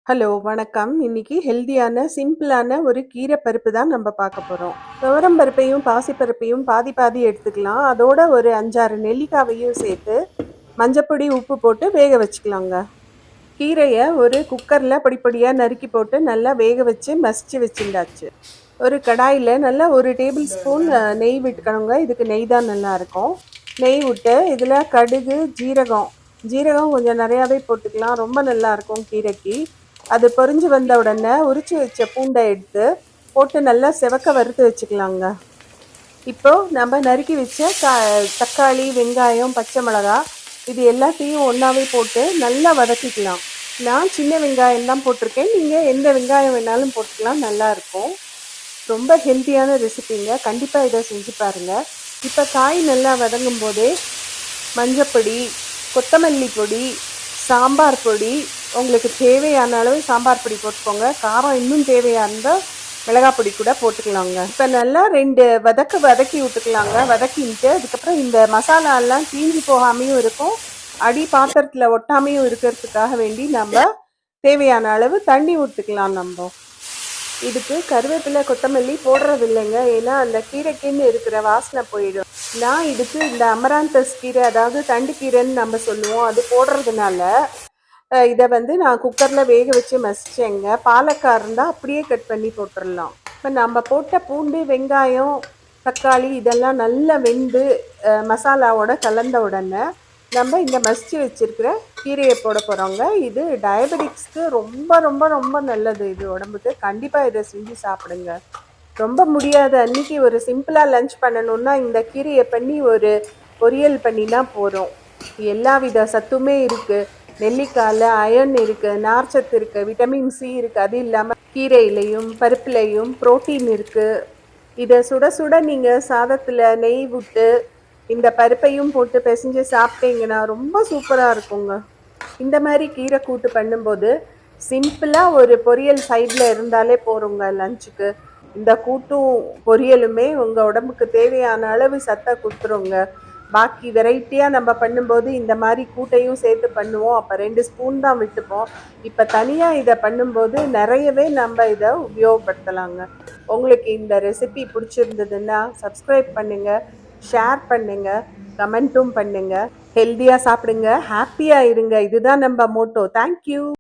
Hello வணக்கம். இன்னைக்கு ஹெல்தியான, சிம்பிளான ஒரு கீரை பருப்பு தான் நம்ம பார்க்க போறோம். துவரம் பருப்பையும், பாசிப்பருப்பையும் பாதி பாதி எடுத்துக்கலாம். அதோட ஒரு 5, 6 நெல்லிக்காவையும் சேர்த்து மஞ்சப்பொடி, உப்பு போட்டு வேக வச்சுக்கலாங்க. கீரைய ஒரு குக்கர்ல பொடி பொடியா நறுக்கி போட்டு நல்லா வேக வச்சு மசிச்சு வச்சுண்டாச்சு. ஒரு கடாயில நல்லா 1 டேபிள் ஸ்பூன் நெய் விட்டுக்கணுங்க. இதுக்கு நெய் தான் நல்லா இருக்கும். நெய் விட்டு இதில் கடுகு, ஜீரகம் ஜீரகம் கொஞ்சம் நிறையாவே போட்டுக்கலாம். ரொம்ப நல்லா இருக்கும் கீரைக்கு. அது பொரிஞ்சு வந்த உடனே உரிச்சு வச்ச பூண்டை எடுத்து போட்டு நல்லா செவக்க வறுத்து வச்சுக்கலாங்க. இப்போ நம்ம நறுக்கி வச்ச தக்காளி, வெங்காயம், பச்சை மிளகா இது எல்லாத்தையும் ஒன்றாவே போட்டு நல்லா வதக்கிக்கலாம். நான் சின்ன வெங்காயம் தான் போட்டிருக்கேன். நீங்கள் எந்த வெங்காயம் வேணாலும் போட்டுக்கலாம், நல்லா இருக்கும். ரொம்ப ஹெல்த்தியான ரெசிபிங்க. கண்டிப்பாக இதை செஞ்சு பாருங்கள். இப்போ காய் நல்லா வதங்கும் போதே மஞ்சப்பொடி, கொத்தமல்லி பொடி, சாம்பார் பொடி, உங்களுக்கு தேவையான அளவு சாம்பார் பொடி போட்டுக்கோங்க. காரம் இன்னும் தேவையாக இருந்தால் மிளகாய் பொடி கூட போட்டுக்கலாங்க. இப்போ நல்லா 2 வதக்கி விட்டுக்கலாங்க. வதக்கிட்டு அதுக்கப்புறம் இந்த மசாலாலாம் தீஞ்சு போகாமையும் இருக்கும், அடி பாத்திரத்தில் ஒட்டாமையும் இருக்கிறதுக்காக வேண்டி நம்ம தேவையான அளவு தண்ணி விட்டுக்கலாம். நம்ம இதுக்கு கருவேப்பிலை, கொத்தமல்லி போடுறது இல்லைங்க. ஏன்னா அந்த கீரைக்குன்னு இருக்கிற வாசனை போயிடும். நான் இதுக்கு இந்த அமராந்தஸ் கீரை, அதாவது தண்டு கீரைன்னு நம்ம சொல்லுவோம், அது போடுறதுனால இதை நான் குக்கரில் வேக வச்சு மசிச்சேங்க. பாலக்காய் இருந்தால் அப்படியே கட் பண்ணி போட்டுடலாம். இப்போ நம்ம போட்ட பூண்டு, வெங்காயம், தக்காளி இதெல்லாம் நல்லா வெந்து மசாலாவோட கலந்த உடனே நம்ம இந்த மசிச்சு வச்சுருக்கிற கீரையை போட போகிறோங்க. இது டயபெட்டிக்ஸ்க்கு ரொம்ப ரொம்ப ரொம்ப நல்லது. இது உடம்புக்கு. கண்டிப்பாக இதை செஞ்சு சாப்பிடுங்க. ரொம்ப முடியாத அன்றைக்கி ஒரு சிம்பிளாக லஞ்ச் பண்ணணுன்னா இந்த கீரையை பண்ணி ஒரு பொரியல் பண்ணினா போகிறோம். எல்லா வித சத்துமே இருக்குது. நெல்லிக்காயில் அயர்ன் இருக்குது, நார்ச்சத்து இருக்குது, விட்டமின் சி இருக்குது. அது இல்லாமல் கீரையிலையும் பருப்புலையும் புரோட்டீன் இருக்குது. இதை சுட சுட நீங்கள் சாதத்தில் நெய் விட்டு இந்த பருப்பையும் போட்டு பிசைஞ்சு சாப்பிட்டீங்கன்னா ரொம்ப சூப்பராக இருக்குங்க. இந்த மாதிரி கீரை கூட்டு பண்ணும்போது சிம்பிளாக ஒரு பொரியல் சைடில் இருந்தாலே போகிறோங்க லஞ்சுக்கு. இந்த கூட்டும் பொரியலுமே உங்கள் உடம்புக்கு தேவையான அளவு சத்தை கொடுத்துருங்க. பாக்கி வெரைட்டியாக நம்ம பண்ணும்போது இந்த மாதிரி கூட்டையும் சேர்த்து பண்ணுவோம். அப்போ 2 ஸ்பூன் தான் விட்டுப்போம். இப்போ தனியாக இதை பண்ணும்போது நிறையவே நம்ம இதை உபயோகப்படுத்தலாங்க. உங்களுக்கு இந்த ரெசிபி பிடிச்சிருந்ததுன்னா சப்ஸ்கிரைப் பண்ணுங்கள், ஷேர் பண்ணுங்கள், கமெண்ட்டும் பண்ணுங்கள். ஹெல்த்தியாக சாப்பிடுங்க, ஹாப்பியாக இருங்க. இதுதான் நம்ம மோட்டோ. தேங்க்யூ.